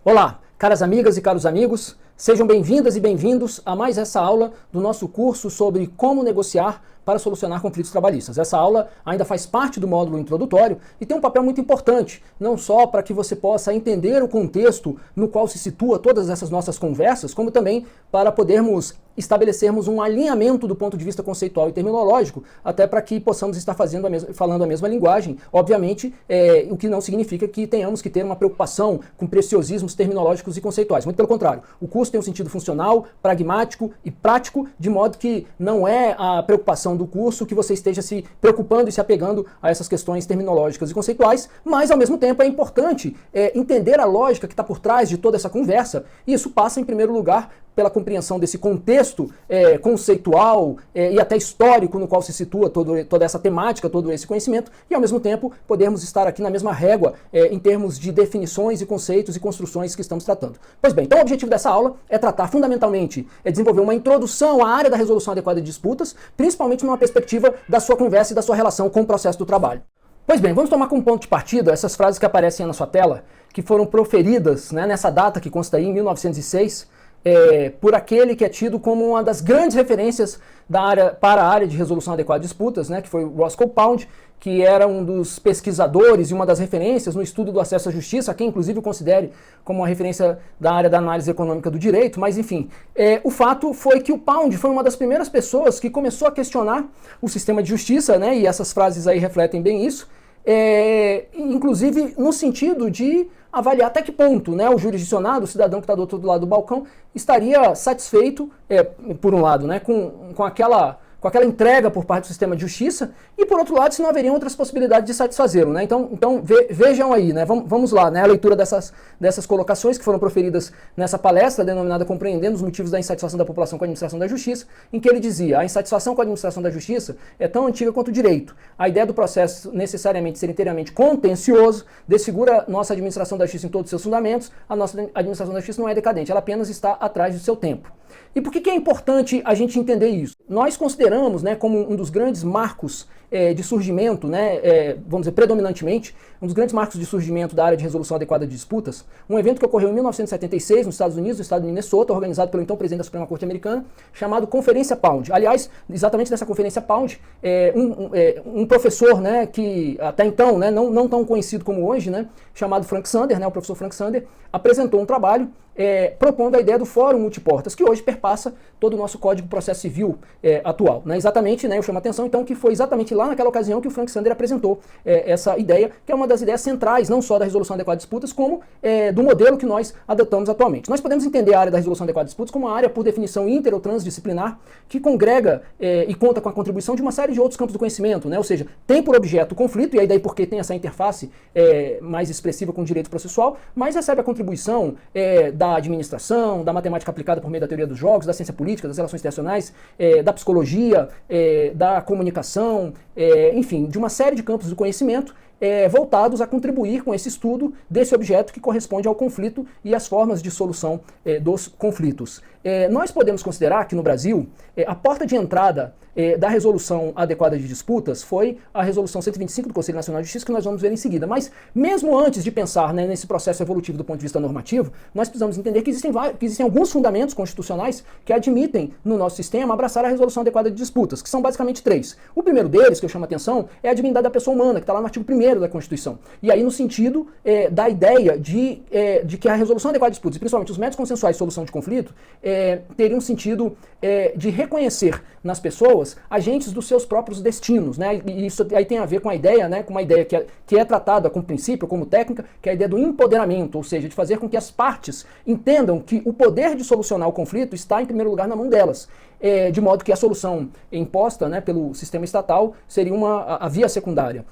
Olá, caras amigas e caros amigos, sejam bem-vindas e bem-vindos a mais essa aula do nosso curso sobre como negociar para solucionar conflitos trabalhistas. Essa aula ainda faz parte do módulo introdutório e tem um papel muito importante, não só para que você possa entender o contexto no qual se situa todas essas nossas conversas, como também para podermos estabelecermos um alinhamento do ponto de vista conceitual e terminológico, até para que possamos estar falando a mesma linguagem, obviamente, o que não significa que tenhamos que ter uma preocupação com preciosismos terminológicos e conceituais. Muito pelo contrário, o curso tem um sentido funcional, pragmático e prático, de modo que não é a preocupação do curso que você esteja se preocupando e se apegando a essas questões terminológicas e conceituais, mas ao mesmo tempo é importante entender a lógica que está por trás de toda essa conversa, e isso passa em primeiro lugar pela compreensão desse contexto conceitual e até histórico no qual se situa toda essa temática, todo esse conhecimento, e ao mesmo tempo podermos estar aqui na mesma régua em termos de definições e conceitos e construções que estamos tratando. Pois bem, então o objetivo dessa aula é tratar fundamentalmente, desenvolver uma introdução à área da resolução adequada de disputas, principalmente numa perspectiva da sua conversa e da sua relação com o processo do trabalho. Pois bem, vamos tomar como ponto de partida essas frases que aparecem aí na sua tela, que foram proferidas nessa data que consta aí, em 1906, por aquele que é tido como uma das grandes referências para a área de resolução adequada de disputas, que foi o Roscoe Pound, que era um dos pesquisadores e uma das referências no estudo do acesso à justiça, a quem inclusive eu considere como uma referência da área da análise econômica do direito, mas enfim, o fato foi que o Pound foi uma das primeiras pessoas que começou a questionar o sistema de justiça, e essas frases aí refletem bem isso, inclusive no sentido de avaliar até que ponto o jurisdicionado, o cidadão que está do outro lado do balcão, estaria satisfeito, por um lado, com aquela entrega por parte do sistema de justiça, e por outro lado, se não haveriam outras possibilidades de satisfazê-lo. Então vejam aí, vamos lá, a leitura dessas colocações que foram proferidas nessa palestra, denominada Compreendendo os Motivos da Insatisfação da População com a Administração da Justiça, em que ele dizia: a insatisfação com a administração da justiça é tão antiga quanto o direito. A ideia do processo necessariamente ser inteiramente contencioso desfigura nossa administração da justiça em todos os seus fundamentos. A nossa administração da justiça não é decadente, ela apenas está atrás do seu tempo. E por que é importante a gente entender isso? Nós consideramos como um dos grandes marcos de surgimento, vamos dizer, predominantemente, um dos grandes marcos de surgimento da área de resolução adequada de disputas, um evento que ocorreu em 1976 nos Estados Unidos, no estado de Minnesota, organizado pelo então presidente da Suprema Corte Americana, chamado Conferência Pound. Aliás, exatamente nessa Conferência Pound, um professor que até então não tão conhecido como hoje, chamado Frank Sander, o professor Frank Sander, apresentou um trabalho propondo a ideia do Fórum Multiportas, que hoje perpassa todo o nosso Código de Processo Civil atual. Exatamente, eu chamo a atenção então que foi exatamente lá naquela ocasião que o Frank Sander apresentou essa ideia, que é uma das ideias centrais, não só da resolução adequada de disputas, como do modelo que nós adotamos atualmente. Nós podemos entender a área da resolução adequada de disputas como uma área, por definição, inter ou transdisciplinar, que congrega e conta com a contribuição de uma série de outros campos do conhecimento, ou seja, tem por objeto o conflito, e aí daí porque tem essa interface mais expressiva com o direito processual, mas recebe a contribuição da administração, da matemática aplicada por meio da teoria dos jogos, da ciência política, das relações internacionais, da psicologia, da comunicação, enfim, de uma série de campos do conhecimento voltados a contribuir com esse estudo desse objeto que corresponde ao conflito e às formas de solução dos conflitos. Nós podemos considerar que no Brasil a porta de entrada da resolução adequada de disputas foi a resolução 125 do Conselho Nacional de Justiça, que nós vamos ver em seguida. Mas mesmo antes de pensar nesse processo evolutivo do ponto de vista normativo, nós precisamos entender que existem alguns fundamentos constitucionais que admitem no nosso sistema abraçar a resolução adequada de disputas, que são basicamente três. O primeiro deles, que eu chamo a atenção, é a dignidade da pessoa humana, que está lá no artigo 1º da Constituição. E aí no sentido da ideia de que a resolução adequada de disputas, e principalmente os métodos consensuais de solução de conflito, teriam um sentido de reconhecer nas pessoas agentes dos seus próprios destinos, E isso aí tem a ver com a ideia, com uma ideia que é tratada como princípio, como técnica, que é a ideia do empoderamento, ou seja, de fazer com que as partes entendam que o poder de solucionar o conflito está em primeiro lugar na mão delas. De modo que a solução imposta pelo sistema estatal seria a via secundária.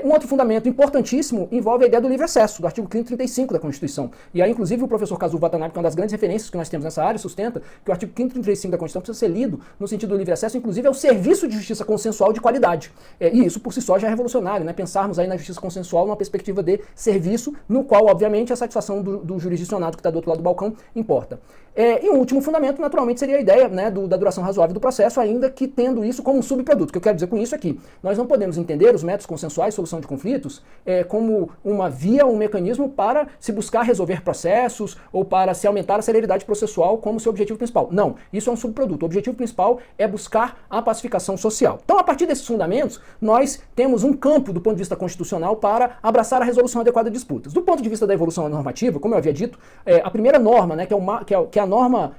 Um outro fundamento importantíssimo envolve a ideia do livre acesso, do artigo 535 da Constituição. E aí, inclusive, o professor Kazuo Watanabe, que é uma das grandes referências que nós temos nessa área, sustenta que o artigo 535 da Constituição precisa ser lido no sentido do livre acesso, inclusive ao serviço de justiça consensual de qualidade. E isso, por si só, já é revolucionário, pensarmos aí na justiça consensual numa perspectiva de serviço, no qual, obviamente, a satisfação do jurisdicionado que está do outro lado do balcão importa. E um último fundamento, naturalmente, seria a ideia da duração duração razoável do processo, ainda que tendo isso como um subproduto. O que eu quero dizer com isso é que nós não podemos entender os métodos consensuais de solução de conflitos como uma via, um mecanismo para se buscar resolver processos ou para se aumentar a celeridade processual como seu objetivo principal. Não, isso é um subproduto. O objetivo principal é buscar a pacificação social. Então, a partir desses fundamentos, nós temos um campo do ponto de vista constitucional para abraçar a resolução adequada de disputas. Do ponto de vista da evolução normativa, como eu havia dito, a primeira norma, né, que é a norma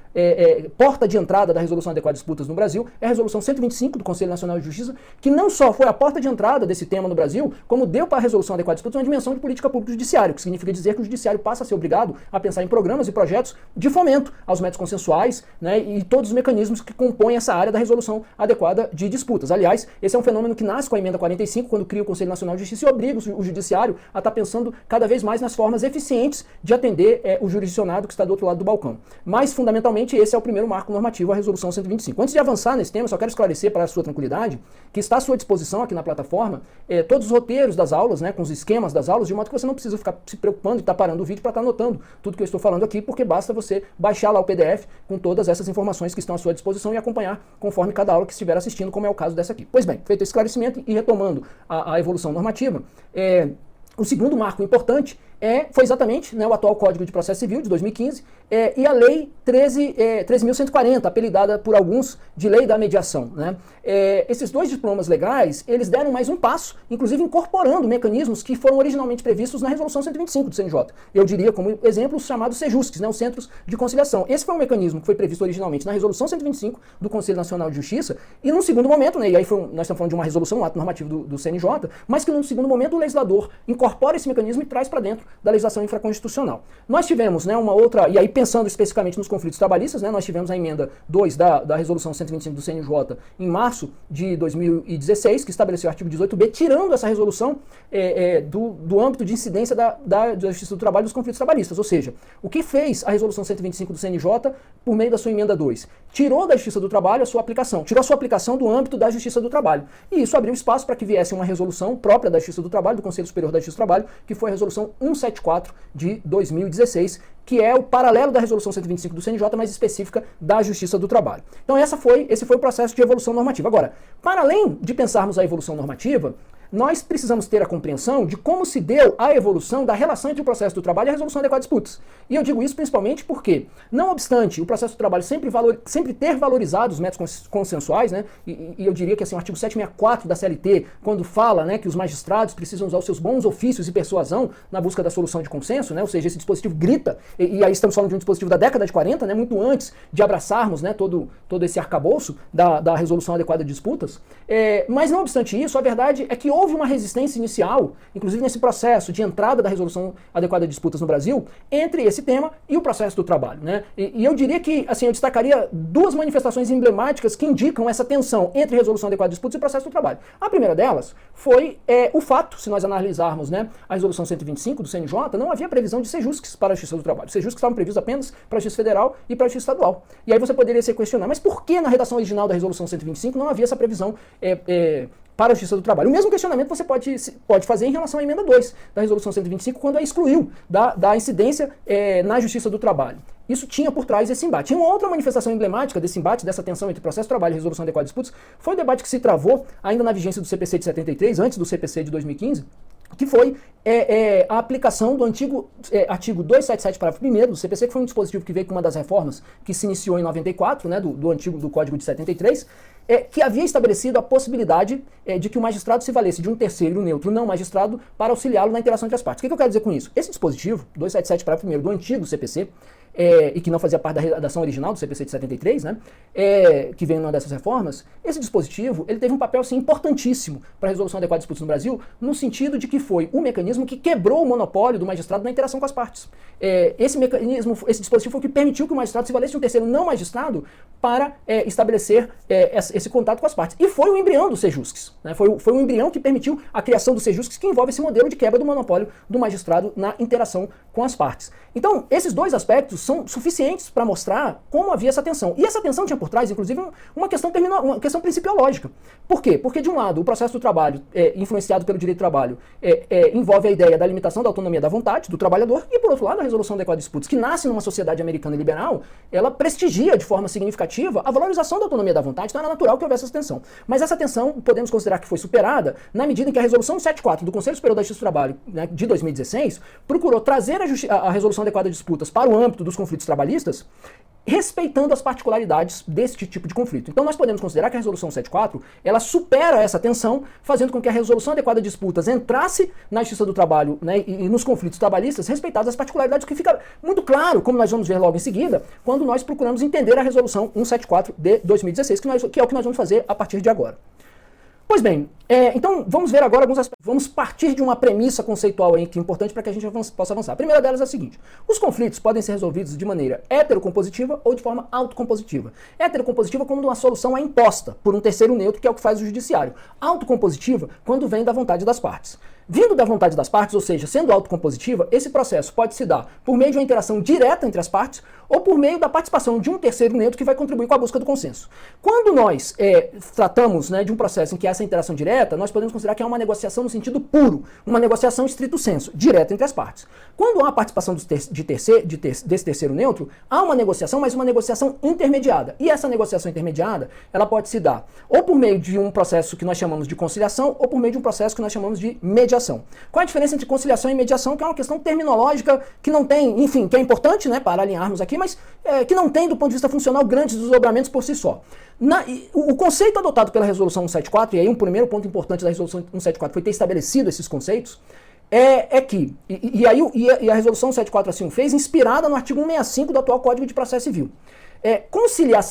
porta de entrada da resolução adequada de disputas no Brasil, é a resolução 125 do Conselho Nacional de Justiça, que não só foi a porta de entrada desse tema no Brasil, como deu para a resolução adequada de disputas uma dimensão de política pública judiciária, que significa dizer que o judiciário passa a ser obrigado a pensar em programas e projetos de fomento aos métodos consensuais, né, e todos os mecanismos que compõem essa área da resolução adequada de disputas. Aliás, esse é um fenômeno que nasce com a emenda 45, quando cria o Conselho Nacional de Justiça e obriga o judiciário a estar pensando cada vez mais nas formas eficientes de atender o jurisdicionado que está do outro lado do balcão. Mas, fundamentalmente, esse é o primeiro marco normativo, a resolução 125. Antes de avançar nesse tema, eu só quero esclarecer para a sua tranquilidade que está à sua disposição aqui na plataforma todos os roteiros das aulas, né, com os esquemas das aulas, de modo que você não precisa ficar se preocupando e estar parando o vídeo para estar anotando tudo que eu estou falando aqui, porque basta você baixar lá o PDF com todas essas informações que estão à sua disposição e acompanhar conforme cada aula que estiver assistindo, como é o caso dessa aqui. Pois bem, feito esse esclarecimento e retomando a evolução normativa, o segundo marco importante foi exatamente, né, o atual Código de Processo Civil de 2015 e a Lei 13.140, apelidada por alguns de Lei da Mediação, né? Esses dois diplomas legais, eles deram mais um passo, inclusive incorporando mecanismos que foram originalmente previstos na Resolução 125 do CNJ. Eu diria como exemplo os chamados CEJUSCs, né, os Centros de Conciliação. Esse foi um mecanismo que foi previsto originalmente na Resolução 125 do Conselho Nacional de Justiça e num segundo momento, né, e aí nós estamos falando de uma resolução, um ato normativo do CNJ, mas que num segundo momento o legislador incorpora esse mecanismo e traz para dentro da legislação infraconstitucional. Nós tivemos, né, uma outra, e aí pensando especificamente nos conflitos trabalhistas, né, nós tivemos a emenda 2 da Resolução 125 do CNJ em março de 2016, que estabeleceu o artigo 18b, tirando essa resolução do âmbito de incidência da Justiça do Trabalho dos conflitos trabalhistas. Ou seja, o que fez a Resolução 125 do CNJ por meio da sua emenda 2? Tirou da Justiça do Trabalho a sua aplicação, tirou a sua aplicação do âmbito da Justiça do Trabalho. E isso abriu espaço para que viesse uma resolução própria da Justiça do Trabalho, do Conselho Superior da Justiça do Trabalho, que foi a Resolução 174 de 2016, que é o paralelo da Resolução 125 do CNJ, mais específica da Justiça do Trabalho. Então esse foi o processo de evolução normativa. Agora, para além de pensarmos a evolução normativa, nós precisamos ter a compreensão de como se deu a evolução da relação entre o processo do trabalho e a resolução adequada de disputas. E eu digo isso principalmente porque, não obstante o processo do trabalho sempre ter valorizado os métodos consensuais, né, e eu diria que assim, o artigo 764 da CLT, quando fala, né, que os magistrados precisam usar os seus bons ofícios e persuasão na busca da solução de consenso, né, ou seja, esse dispositivo grita, e aí estamos falando de um dispositivo da década de 40, né, muito antes de abraçarmos, né, todo esse arcabouço da resolução adequada de disputas. Mas não obstante isso, a verdade é que houve uma resistência inicial, inclusive nesse processo de entrada da resolução adequada de disputas no Brasil, entre esse tema e o processo do trabalho, né? E eu diria que, assim, eu destacaria duas manifestações emblemáticas que indicam essa tensão entre resolução adequada de disputas e processo do trabalho. A primeira delas foi o fato, se nós analisarmos, né, a resolução 125 do CNJ, não havia previsão de CEJUSCs para a Justiça do Trabalho. CEJUSCs estavam previstos apenas para a Justiça Federal e para a Justiça Estadual. E aí você poderia se questionar, mas por que na redação original da resolução 125 não havia essa previsão para a Justiça do Trabalho? O mesmo questionamento você pode fazer em relação à emenda 2 da Resolução 125, quando a excluiu da incidência na Justiça do Trabalho. Isso tinha por trás esse embate. E uma outra manifestação emblemática desse embate, dessa tensão entre processo de trabalho e resolução adequada de disputas, foi o debate que se travou ainda na vigência do CPC de 73, antes do CPC de 2015, que foi a aplicação do antigo artigo 277, parágrafo 1º do CPC, que foi um dispositivo que veio com uma das reformas que se iniciou em 94, né, do Código de 73, que havia estabelecido a possibilidade de que o magistrado se valesse de um terceiro neutro não magistrado para auxiliá-lo na interação entre as partes. O que eu quero dizer com isso? Esse dispositivo, 277, parágrafo 1º do antigo CPC, e que não fazia parte da redação original do CPC de 73, né, que veio numa dessas reformas, esse dispositivo ele teve um papel assim, importantíssimo para a resolução adequada de disputas no Brasil, no sentido de que foi o mecanismo que quebrou o monopólio do magistrado na interação com as partes. Esse dispositivo foi o que permitiu que o magistrado se valesse de um terceiro não magistrado para estabelecer esse contato com as partes. E foi o embrião dos CEJUSCs, né, foi o embrião que permitiu a criação dos CEJUSCs, que envolve esse modelo de quebra do monopólio do magistrado na interação com as partes. Então, esses dois aspectos são suficientes para mostrar como havia essa tensão. E essa tensão tinha por trás, inclusive, uma questão principiológica. Por quê? Porque, de um lado, o processo do trabalho, influenciado pelo direito do trabalho, envolve a ideia da limitação da autonomia da vontade do trabalhador, e, por outro lado, a resolução adequada de disputas, que nasce numa sociedade americana liberal, ela prestigia de forma significativa a valorização da autonomia da vontade, então era natural que houvesse essa tensão. Mas essa tensão podemos considerar que foi superada na medida em que a resolução 174 do Conselho Superior da Justiça do Trabalho, né, de 2016, procurou trazer a resolução adequada de disputas para o âmbito dos conflitos trabalhistas, respeitando as particularidades deste tipo de conflito. Então nós podemos considerar que a resolução 174, ela supera essa tensão, fazendo com que a resolução adequada de disputas entrasse na Justiça do Trabalho, né, e nos conflitos trabalhistas, respeitadas as particularidades, que fica muito claro, como nós vamos ver logo em seguida, quando nós procuramos entender a resolução 174 de 2016, que é o que nós vamos fazer a partir de agora. Pois bem, então vamos ver agora alguns aspectos. Vamos partir de uma premissa conceitual aí que é importante para que a gente possa avançar. A primeira delas é a seguinte: os conflitos podem ser resolvidos de maneira heterocompositiva ou de forma autocompositiva. Heterocompositiva quando uma solução é imposta por um terceiro neutro, que é o que faz o judiciário. Autocompositiva quando vem da vontade das partes. Vindo da vontade das partes, ou seja, sendo autocompositiva, esse processo pode se dar por meio de uma interação direta entre as partes ou por meio da participação de um terceiro neutro que vai contribuir com a busca do consenso. Quando nós tratamos, né, de um processo em que essa interação direta, nós podemos considerar que é uma negociação no sentido puro, uma negociação estrito sensu, direta entre as partes. Quando há a participação desse terceiro neutro, há uma negociação, mas uma negociação intermediada. E essa negociação intermediada, ela pode se dar ou por meio de um processo que nós chamamos de conciliação ou por meio de um processo que nós chamamos de mediação. Qual é a diferença entre conciliação e mediação? Que é uma questão terminológica que não tem, enfim, que é importante, né, para alinharmos aqui, mas que não tem, do ponto de vista funcional, grandes desdobramentos por si só. O conceito adotado pela Resolução 174, e aí um primeiro ponto importante da Resolução 174 foi ter estabelecido esses conceitos, e a Resolução 174 assim o fez, inspirada no artigo 165 do atual Código de Processo Civil.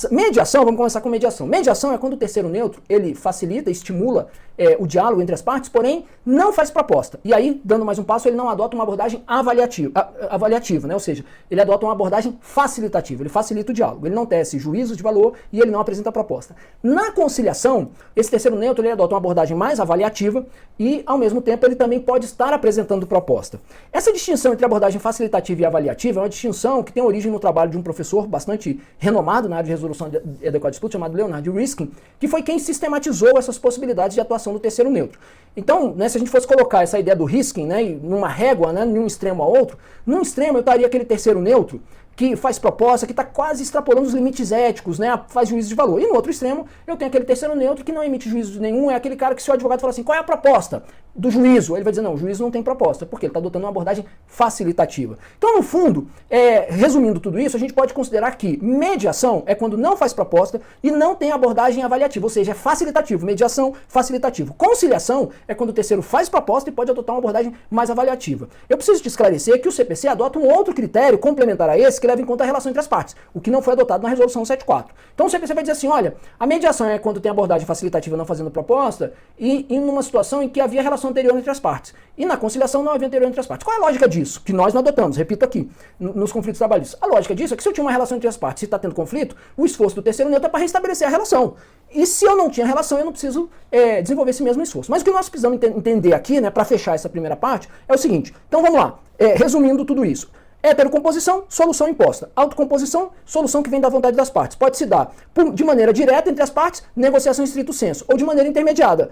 Mediação, vamos começar com mediação. Mediação é quando o terceiro neutro, ele facilita, estimula o diálogo entre as partes, porém não faz proposta. E aí, dando mais um passo, ele não adota uma abordagem avaliativa, né? Ou seja, ele adota uma abordagem facilitativa, ele facilita o diálogo, ele não tece juízos de valor e ele não apresenta proposta. Na conciliação, esse terceiro neutro, ele adota uma abordagem mais avaliativa e, ao mesmo tempo, ele também pode estar apresentando proposta. Essa distinção entre abordagem facilitativa e avaliativa é uma distinção que tem origem no trabalho de um professor bastante renomado na área de resolução adequada de disputa, chamado Leonard Riskin, que foi quem sistematizou essas possibilidades de atuação do terceiro neutro. Então, né, se a gente fosse colocar essa ideia do Riskin, né, numa régua, né, de um extremo a outro, num extremo eu estaria aquele terceiro neutro que faz proposta, que está quase extrapolando os limites éticos, né, faz juízo de valor. E no outro extremo, eu tenho aquele terceiro neutro que não emite juízo nenhum, é aquele cara que se o advogado fala assim, qual é a proposta do juízo? Ele vai dizer, não, o juízo não tem proposta, porque ele está adotando uma abordagem facilitativa. Então, no fundo, resumindo tudo isso, a gente pode considerar que mediação é quando não faz proposta e não tem abordagem avaliativa, ou seja, é facilitativo. Mediação, facilitativo. Conciliação é quando o terceiro faz proposta e pode adotar uma abordagem mais avaliativa. Eu preciso te esclarecer que o CPC adota um outro critério complementar a esse, que leva em conta a relação entre as partes, o que não foi adotado na Resolução 174. Então o CPC vai dizer assim, olha, a mediação é quando tem abordagem facilitativa não fazendo proposta e numa situação em que havia relação anterior entre as partes. E na conciliação não havia anterior entre as partes. Qual é a lógica disso? Que nós não adotamos, repito aqui, nos conflitos trabalhistas. A lógica disso é que se eu tinha uma relação entre as partes e está tendo conflito, o esforço do terceiro neutro é para restabelecer a relação. E se eu não tinha relação, eu não preciso desenvolver esse mesmo esforço. Mas o que nós precisamos entender aqui, né, para fechar essa primeira parte, é o seguinte. Então vamos lá, resumindo tudo isso. Heterocomposição, solução imposta. Autocomposição, solução que vem da vontade das partes. Pode se dar de maneira direta entre as partes, negociação estrito sensu, ou de maneira intermediada.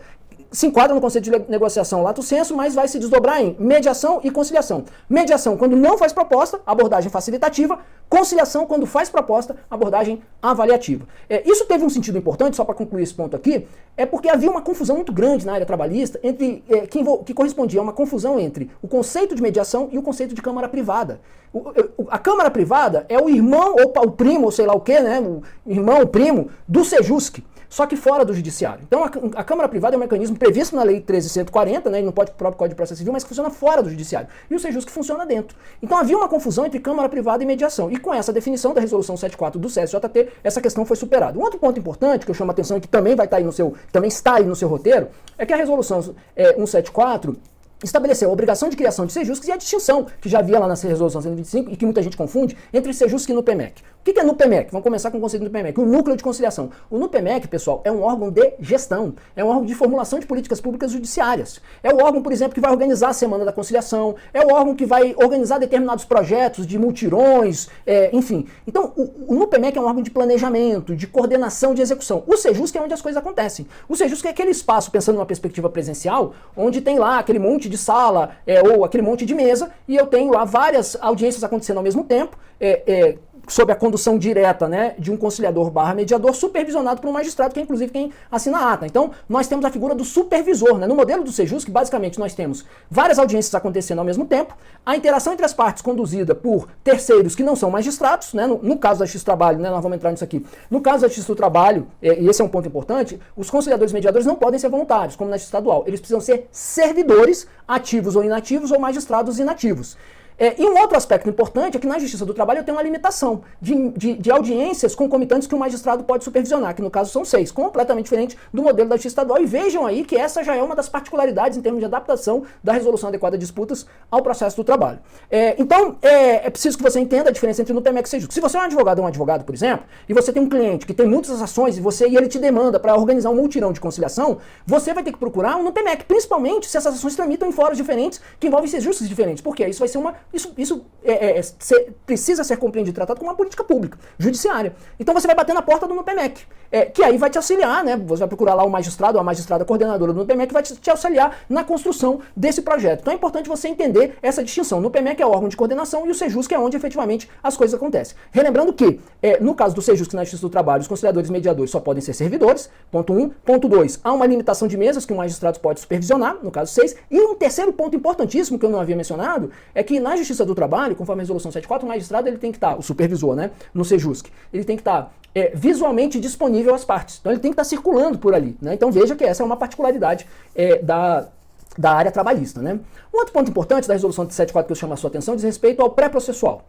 Se enquadra no conceito de negociação lato sensu, mas vai se desdobrar em mediação e conciliação. Mediação quando não faz proposta, abordagem facilitativa. Conciliação quando faz proposta, abordagem avaliativa. Isso teve um sentido importante, só para concluir esse ponto aqui, é porque havia uma confusão muito grande na área trabalhista entre que correspondia a uma confusão entre o conceito de mediação e o conceito de câmara privada. A câmara privada é o irmão ou o primo, ou sei lá o que, né? O irmão, o primo do Sejusc, só que fora do judiciário. Então a Câmara Privada é um mecanismo previsto na Lei 13.140, né, e no próprio Código de Processo Civil, mas que funciona fora do judiciário. E o Sejusc funciona dentro. Então havia uma confusão entre Câmara Privada e mediação. E com essa definição da Resolução 174 do CSJT, essa questão foi superada. Um outro ponto importante que eu chamo a atenção e que também vai estar aí também está aí no seu roteiro, é que a Resolução 174 estabeleceu a obrigação de criação de sejusques e a distinção, que já havia lá na resolução 125 e que muita gente confunde, entre sejusque e NUPEMEC. O que é NUPEMEC? Vamos começar com o conceito do NUPEMEC, o núcleo de conciliação. O NUPEMEC, pessoal, é um órgão de gestão, é um órgão de formulação de políticas públicas judiciárias. É o órgão, por exemplo, que vai organizar a Semana da Conciliação, é o órgão que vai organizar determinados projetos de multirões, enfim. Então, o NUPEMEC é um órgão de planejamento, de coordenação, de execução. O sejusque é onde as coisas acontecem. O sejusque é aquele espaço, pensando numa perspectiva presencial, onde tem lá aquele monte de sala ou aquele monte de mesa e eu tenho lá várias audiências acontecendo ao mesmo tempo, sob a condução direta, né, de um conciliador / mediador supervisionado por um magistrado, que é inclusive quem assina a ata. Então, nós temos a figura do supervisor, né? No modelo do sejusque, basicamente, nós temos várias audiências acontecendo ao mesmo tempo, a interação entre as partes conduzida por terceiros que não são magistrados, né? No caso da Justiça do Trabalho, né, nós vamos entrar nisso aqui, no caso da Justiça do Trabalho, e esse é um ponto importante, os conciliadores mediadores não podem ser voluntários, como na Justiça Estadual, eles precisam ser servidores, ativos ou inativos, ou magistrados inativos. E um outro aspecto importante é que na Justiça do Trabalho eu tenho uma limitação de audiências concomitantes que o magistrado pode supervisionar, que no caso são 6, completamente diferente do modelo da Justiça Estadual. E vejam aí que essa já é uma das particularidades em termos de adaptação da resolução adequada de disputas ao processo do trabalho. Então, é preciso que você entenda a diferença entre o NUPEMEC e sejusque. Se você é um advogado, por exemplo, e você tem um cliente que tem muitas ações e ele te demanda para organizar um multirão de conciliação, você vai ter que procurar um NUPEMEC, principalmente se essas ações tramitam em fóruns diferentes, que envolvem sejusques diferentes, porque isso vai ser Isso precisa ser compreendido e tratado como uma política pública, judiciária. Então você vai bater na porta do NUPEMEC, que aí vai te auxiliar, né? Você vai procurar lá o magistrado ou a magistrada coordenadora do NUPEMEC que vai te auxiliar na construção desse projeto. Então é importante você entender essa distinção. O NUPEMEC é o órgão de coordenação e o sejusque é onde efetivamente as coisas acontecem. Relembrando que, no caso do sejusque na Justiça do Trabalho, os conciliadores mediadores só podem ser servidores, ponto 1. Ponto 2, há uma limitação de mesas que o magistrado pode supervisionar, no caso 6. E um terceiro ponto importantíssimo que eu não havia mencionado é que na Justiça do Trabalho, conforme a resolução 74, o magistrado ele tem que estar, o supervisor, né, no sejusque, ele tem que estar visualmente disponível às partes. Então ele tem que estar circulando por ali, né? Então veja que essa é uma particularidade da área trabalhista, né? Um outro ponto importante da resolução 74 que eu chamo a sua atenção diz respeito ao pré-processual.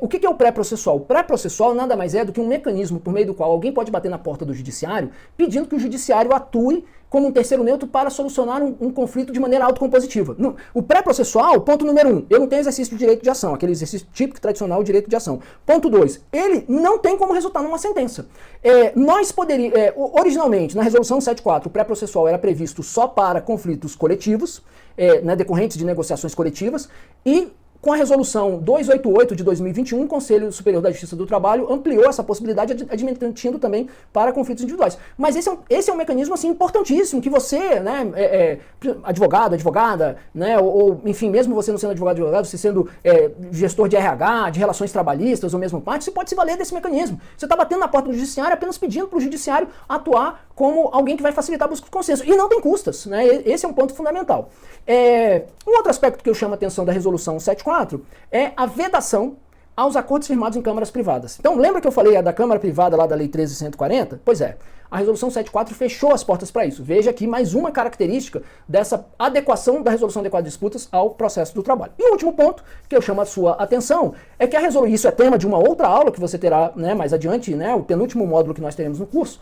O que é o pré-processual? O pré-processual nada mais é do que um mecanismo por meio do qual alguém pode bater na porta do judiciário pedindo que o judiciário atue como um terceiro neutro para solucionar um conflito de maneira autocompositiva. O pré-processual, ponto número 1, eu não tenho exercício de direito de ação, aquele exercício típico tradicional de direito de ação. Ponto 2, ele não tem como resultar numa sentença. Nós poderíamos, originalmente, na resolução 74, o pré-processual era previsto só para conflitos coletivos, né, decorrentes de negociações coletivas, e com a resolução 288 de 2021, o Conselho Superior da Justiça do Trabalho ampliou essa possibilidade, admitindo também para conflitos individuais. Mas esse é um mecanismo assim, importantíssimo, que você, né, advogado, advogada, né, ou enfim, mesmo você não sendo advogado, você sendo gestor de RH, de relações trabalhistas ou mesmo parte, você pode se valer desse mecanismo. Você está batendo na porta do judiciário apenas pedindo para o judiciário atuar como alguém que vai facilitar a busca de consenso. E não tem custas, né? Esse é um ponto fundamental. Um outro aspecto que eu chamo a atenção da resolução 74 é a vedação aos acordos firmados em câmaras privadas. Então, lembra que eu falei da Câmara Privada lá da Lei 13.140? Pois é, a Resolução 74 fechou as portas para isso. Veja aqui mais uma característica dessa adequação da Resolução Adequada de Disputas ao processo do trabalho. E o último ponto que eu chamo a sua atenção é que a resolução, isso é tema de uma outra aula que você terá, né, mais adiante, né, o penúltimo módulo que nós teremos no curso,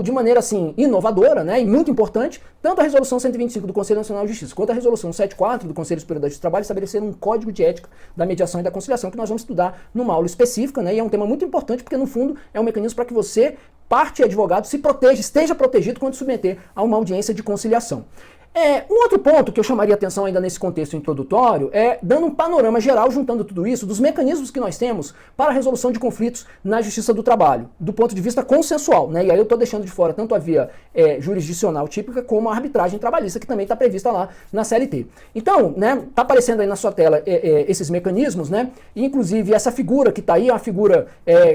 de maneira assim inovadora, né, e muito importante, tanto a Resolução 125 do Conselho Nacional de Justiça quanto a Resolução 74 do Conselho Superior da Justiça do Trabalho estabeleceram um código de ética da mediação e da conciliação que nós vamos estudar numa aula específica, né, e é um tema muito importante porque no fundo é um mecanismo para que você, parte e advogado, se proteja, esteja protegido quando submeter a uma audiência de conciliação. Um outro ponto que eu chamaria atenção ainda nesse contexto introdutório é dando um panorama geral, juntando tudo isso, dos mecanismos que nós temos para a resolução de conflitos na Justiça do Trabalho, do ponto de vista consensual, né? E aí eu estou deixando de fora tanto a via jurisdicional típica como a arbitragem trabalhista, que também está prevista lá na CLT. Então, né, está aparecendo aí na sua tela esses mecanismos, né? E, inclusive essa figura que está aí é uma figura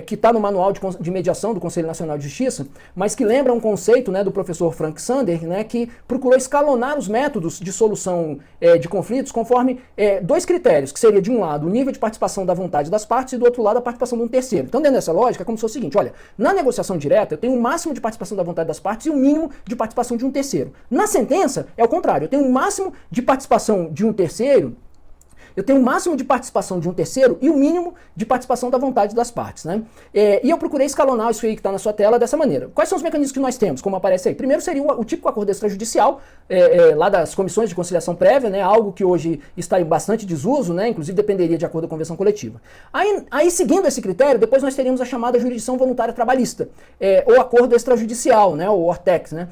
que está no manual de mediação do Conselho Nacional de Justiça, mas que lembra um conceito, né, do professor Frank Sander, né, que procurou escalonar os métodos de solução de conflitos conforme dois critérios, que seria de um lado o nível de participação da vontade das partes e do outro lado a participação de um terceiro. Então dentro dessa lógica é como se fosse o seguinte, olha, na negociação direta eu tenho o máximo de participação da vontade das partes e o mínimo de participação de um terceiro. Na sentença é o contrário, eu tenho o máximo de participação de um terceiro eu tenho o máximo de participação de um terceiro e o mínimo de participação da vontade das partes, né? E eu procurei escalonar isso aí que está na sua tela dessa maneira. Quais são os mecanismos que nós temos, como aparece aí? Primeiro seria o típico acordo extrajudicial, lá das comissões de conciliação prévia, né? Algo que hoje está em bastante desuso, né? Inclusive dependeria de acordo com a convenção coletiva. Aí seguindo esse critério, depois nós teríamos a chamada jurisdição voluntária trabalhista, ou acordo extrajudicial, né? Ou ORTEX, né?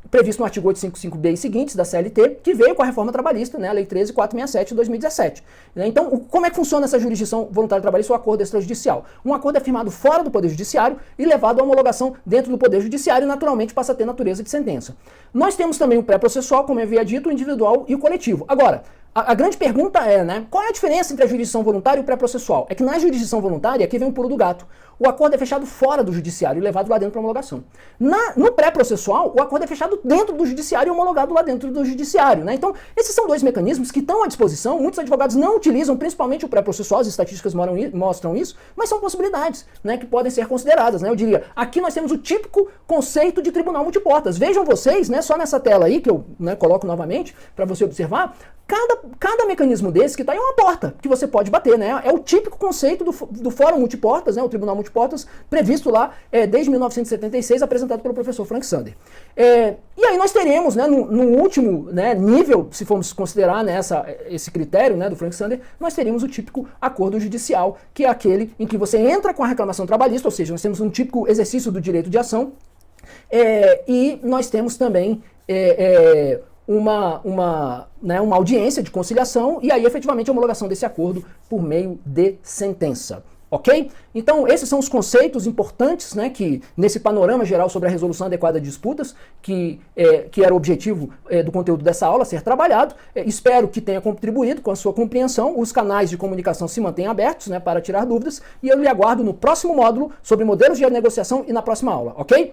Previsto no artigo 855b e seguintes da CLT, que veio com a reforma trabalhista, né, a Lei 13.467 de 2017. Então, como é que funciona essa jurisdição voluntária trabalhista ou acordo extrajudicial? Um acordo é firmado fora do Poder Judiciário e levado à homologação dentro do Poder Judiciário e, naturalmente, passa a ter natureza de sentença. Nós temos também o pré-processual, como eu havia dito, o individual e o coletivo. Agora, a grande pergunta é, né, qual é a diferença entre a jurisdição voluntária e o pré-processual? É que na jurisdição voluntária, aqui vem um pulo do gato, o acordo é fechado fora do judiciário e levado lá dentro para homologação. No pré-processual, o acordo é fechado dentro do judiciário e homologado lá dentro do judiciário, né? Então, esses são dois mecanismos que estão à disposição, muitos advogados não utilizam, principalmente o pré-processual, as estatísticas mostram isso, mas são possibilidades, né, que podem ser consideradas, né? Eu diria, aqui nós temos o típico conceito de tribunal multiportas. Vejam vocês, né, só nessa tela aí, que eu, né, coloco novamente para você observar, cada mecanismo desse que está em uma porta que você pode bater, né? É o típico conceito do Fórum Multiportas, né? O Tribunal Multiportas, previsto lá desde 1976, apresentado pelo professor Frank Sander. E aí nós teremos, né, no último, né, nível, se formos considerar, né, esse critério, né, do Frank Sander, nós teríamos o típico acordo judicial, que é aquele em que você entra com a reclamação trabalhista, ou seja, nós temos um típico exercício do direito de ação, e nós temos também uma audiência de conciliação e aí efetivamente a homologação desse acordo por meio de sentença. Ok? Então, esses são os conceitos importantes, né, que nesse panorama geral sobre a resolução adequada de disputas, que era o objetivo do conteúdo dessa aula ser trabalhado. Espero que tenha contribuído com a sua compreensão. Os canais de comunicação se mantêm abertos, né, para tirar dúvidas e eu lhe aguardo no próximo módulo sobre modelos de negociação e na próxima aula. Ok?